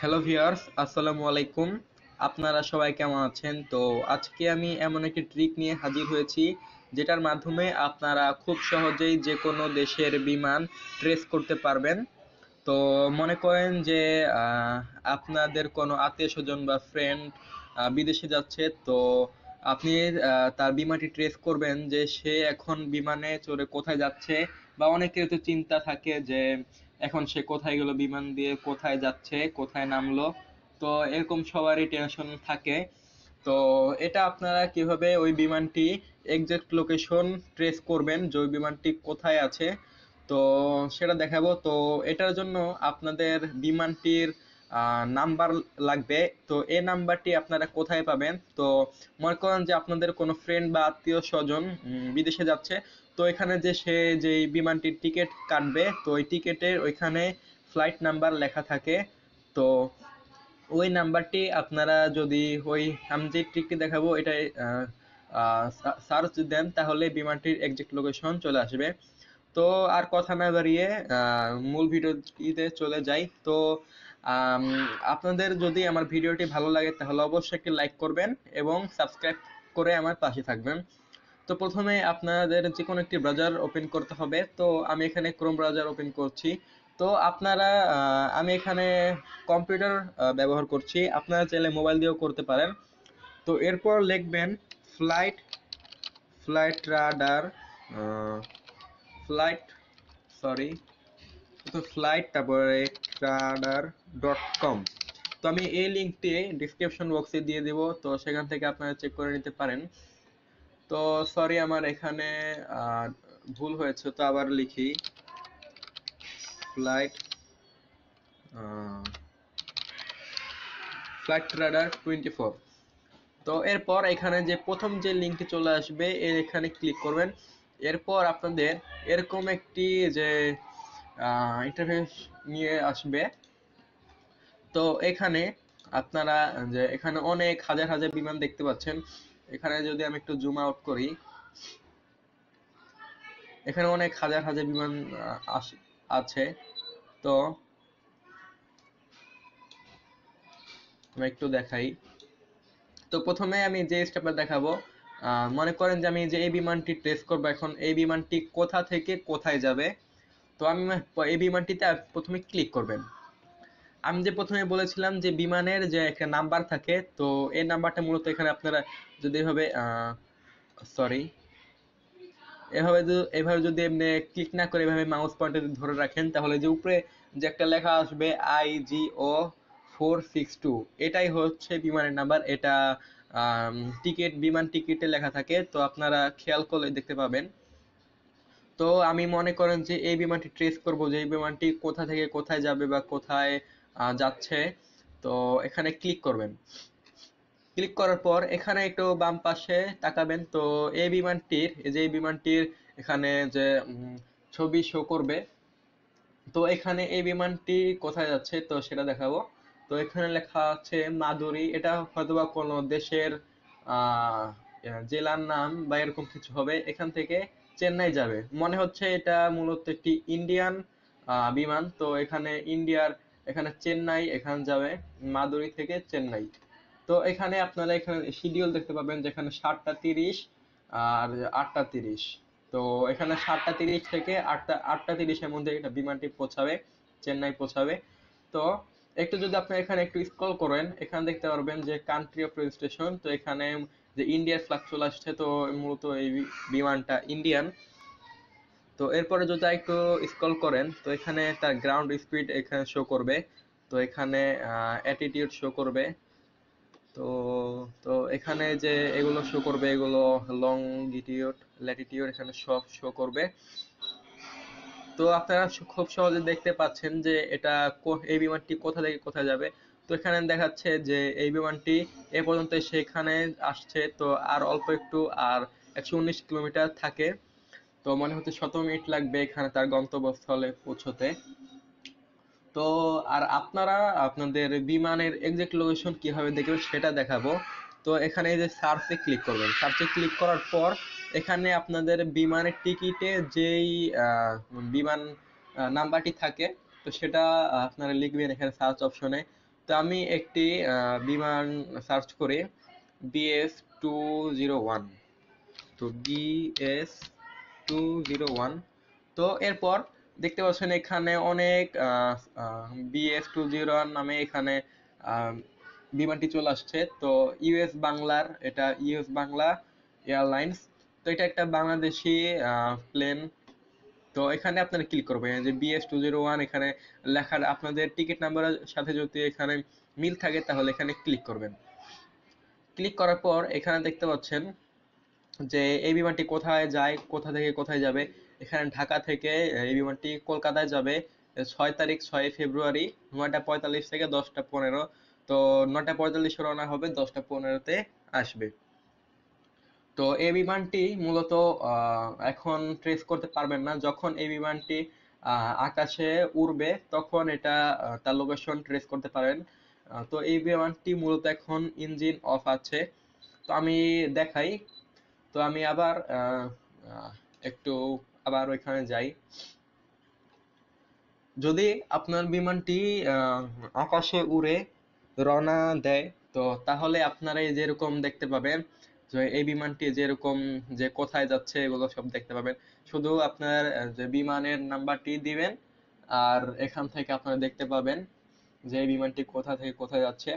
Hello viewers, আসসালামু আলাইকুম। আপনারা সবাই কেমন আছেন? তো আজকে আমি এমন একটি ট্রিক নিয়ে হাজির হয়েছি যেটার মাধ্যমে আপনারা খুব সহজেই যে কোনো দেশের বিমান ট্রেস করতে পারবেন। তো মনে করেন যে আহ, আপনাদের কোনো আত্মীয়-স্বজন বা ফ্রেন্ড বিদেশে যাচ্ছে, তো আপনি তার বিমানটি ট্রেস করবেন যে সে এখন বিমানে চড়ে কোথায় যাচ্ছে। বা অনেকের তো চিন্তা থাকে যে এখন সে কোথায় গেল, বিমান দিয়ে কোথায় যাচ্ছে, কোথায় নামলো। তো এরকম সবারই টেনশন থাকে। তো এটা আপনারা কিভাবে ওই বিমানটি এক্সাক্ট লোকেশন ট্রেস করবেন যে ওই বিমানটি কোথায় আছে, তো সেটা দেখাবো। তো এটার জন্য আপনাদের বিমানটির নাম্বার লাগবে। তো এই নাম্বারটি আপনারা কোথায় পাবেন? তো মনে করেন যে আপনাদের কোনো ফ্রেন্ড বা আত্মীয় স্বজন বিদেশে যাচ্ছে। তো এখানে যে সে যে বিমানটির টিকিট কাটবে, তো ওই টিকিটের ওইখানে ফ্লাইট নাম্বার লেখা থাকে। তো ওই নাম্বারটি আপনারা যদি ওই আমি যে ট্রিকটি দেখাবো এটা সার্চ দেন, তাহলে বিমানটির এক্সাক্ট লোকেশন চলে আসবে। তো আর কথা না বাড়িয়ে মূল ভিডিওটিতে চলে যাই। তো আম, আপনাদের যদি আমার ভিডিওটি ভালো লাগে তাহলে অবশ্যই একটি লাইক করবেন এবং সাবস্ক্রাইব করে আমার পাশে থাকবেন। তো প্রথমে আপনাদের যে কোনো একটি ব্রাউজার ওপেন করতে হবে। তো আমি এখানে ক্রোম ব্রাউজার ওপেন করছি। তো আপনারা আমি এখানে কম্পিউটার ব্যবহার করছি, আপনারা চাইলে মোবাইল দিয়েও করতে পারেন। তো এরপর লিখবেন flight flight radar flight sorry তো ফ্লাইট তারপরে radar.com। তো আমি এই লিঙ্কটি ডিসক্রিপশন বক্সে দিয়ে দেব, তো সেখান থেকে আপনারা চেক করে নিতে পারেন। তো সরি, আমার এখানে আহ, ভুল হয়েছে, তো আবার লিখি ফ্লাইট ফ্লাইট রাডার 24। তো এরপর এখানে যে প্রথম যে লিঙ্কটি চলে আসবে এর এখানে ক্লিক করবেন। এরপর আপনাদের এরকম একটি যে ইন্টারফেস নিয়ে আসবে। তো এখানে আপনারা যে এখানে অনেক হাজার হাজার বিমান দেখতে পাচ্ছেন। এখানে যদি আমি একটু জুম আউট করি, এখানে অনেক হাজার হাজার বিমান আছে। তো আমি একটু দেখাই। তো প্রথমে আমি যে স্টেপটা দেখাবো, মনে করেন যে আমি যে এই বিমানটি ট্রেস করবো, এখন এই বিমানটি কোথা থেকে কোথায় যাবে। তো আমি এই বিমানটিতে প্রথমে ক্লিক করবেন। আমি যে প্রথমে বলেছিলাম যে বিমানের যে একটা নাম্বার থাকে, তো এই নাম্বারটা মূলত এখানে আপনারা যদি এভাবে সরি এভাবে যদি এমনি ক্লিক না করে এভাবে মাউস পয়েন্টার ধরে রাখেন, তাহলে যে উপরে যে একটা লেখা আসবে IGO 462, এটাই হচ্ছে বিমানের নাম্বার। এটা বিমান টিকিটে লেখা থাকে, তো আপনারা খেয়াল করলে দেখতে পাবেন। তো আমি মনে করেন যে এই বিমানটি ট্রেস করব যে এই বিমানটি কোথা থেকে কোথায় যাবে বা কোথায় যাচ্ছে। তো এখানে ক্লিক করবেন। ক্লিক করার পর এখানে একটু বাম পাশে তাকাবেন। তো এই বিমানটির এখানে যে ছবি শো করবে। তো এখানে এই বিমানটি কোথায় যাচ্ছে তো সেটা দেখাবো। তো এখানে লেখা আছে মাদুরি, এটা হয়তোবা কোনো দেশের আহ জেলার নাম বা এরকম কিছু হবে। এখান থেকে চেন্নাই যাবে মনে হচ্ছে, এটা মূলত একটি ইন্ডিয়ান বিমান। তো এখানে ইন্ডিয়ার এখানে চেন্নাই এখানে যাবে, মাদুরি থেকে চেন্নাই। তো এখানে আপনারা এখানে শিডিউল দেখতে পাবেন, যেখানে 7টা 30 আর 8টা 30। তো এখানে 7টা 30 থেকে আটটা 30-এর মধ্যে এটা বিমানটি পৌঁছাবে, চেন্নাই পৌঁছাবে। তো একটু যদি আপনি এখানে একটু স্ক্রল করেন, এখানে দেখতে পারবেন যে কান্ট্রি অফ রেজিস্ট্রেশন। তো এখানে যে ইন্ডিয়ার ফ্ল্যাগ চলে আসছে, তো মূলত এই বিমানটা ইন্ডিয়ান। তো এরপরে যদি একটু স্ক্রল করেন, তো এখানে তার গ্রাউন্ড স্পিড এখানে শো করবে। তো এখানে অ্যাটিটিউড শো করবে। তো তো এখানে যে এগুলো শো করবে, এগুলো লংগিটিউড ল্যাটিটিউড এখানে সব শো করবে। তো আপনারা খুব সহজে দেখতে পাচ্ছেন যে এটা এই বিমানটি কোথা থেকে কোথায় যাবে। তো এখানে দেখাচ্ছে যে এই বিমানটি এ পর্যন্ত সেখানে আসছে, তো আর অল্প একটু, আর 119 কিলোমিটার থাকে। তো মনে হচ্ছে 17 মিনিট লাগবে এখানে তার গন্তব্যস্থলে পৌঁছতে। তো আর আপনারা আপনাদের বিমানের এক্সাক্ট লোকেশন কিভাবে দেখবেন সেটা দেখাবো। তো এখানে এই যে সার্চে ক্লিক করবেন, সার্চে ক্লিক করার পর এখানে আপনাদের বিমানের টিকিটে যেই বিমান নাম্বারটি থাকে, তো সেটা আপনারা লিখবেন এখানে সার্চ অপশনে। তো আমি একটি বিমান সার্চ করি, BS201। তো BS201। তো এরপর দেখতে পাচ্ছেন এখানে অনেক BS201 নামে এখানে আহ, বিমানটি চলে আসছে। তো ইউএস বাংলার, এটা ইউএস বাংলা এয়ারলাইন্স। তো এটা একটা বাংলাদেশি প্লেন। তো এখানে আপনারা ক্লিক করবেন যে BS201, এখানে লেখা আপনাদের টিকিট নাম্বারের সাথে যদি এখানে মিল থাকে তাহলে এখানে ক্লিক করবেন। ক্লিক করার পর এখানে দেখতে পাচ্ছেন যে এই বিমানটি কোথায় যায়, কোথা থেকে কোথায় যাবে। এখানে ঢাকা থেকে এই বিমানটি কলকাতায় যাবে 6 তারিখ 6 ফেব্রুয়ারি 9টা 45 থেকে 10টা 15। তো 9টা 45 রওনা হবে, 10টা 15-তে আসবে। তো এই বিমানটি মূলত এখন ট্রেস করতে পারবেন না। যখন এই বিমানটি আকাশে উড়বে তখন এটা তার লোকেশন ট্রেস করতে পারেন। তো এই বিমানটি মূলত এখন ইঞ্জিন অফ আছে। তো আমি দেখাই। তো আমি আবার আহ, একটু আবার ওইখানে যাই। যদি আপনার বিমানটি আকাশে উড়ে রওনা দেয়, তো তাহলে আপনারা এই যেরকম দেখতে পাবেন যে এই বিমানটি যেরকম যে কোথায় যাচ্ছে এগুলো সব দেখতে পাবেন। শুধু আপনার যে বিমানের নাম্বারটি দিবেন, আর এখান থেকে আপনারা দেখতে পাবেন যে এই বিমানটি কোথা থেকে কোথায় যাচ্ছে।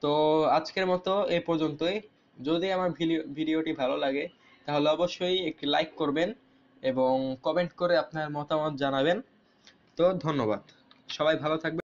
তো আজকের মতো এই পর্যন্তই। যদি আমার ভিডিওটি ভালো লাগে তাহলে অবশ্যই একটি লাইক করবেন এবং কমেন্ট করে আপনার মতামত জানাবেন। তো ধন্যবাদ, সবাই ভালো থাকবেন।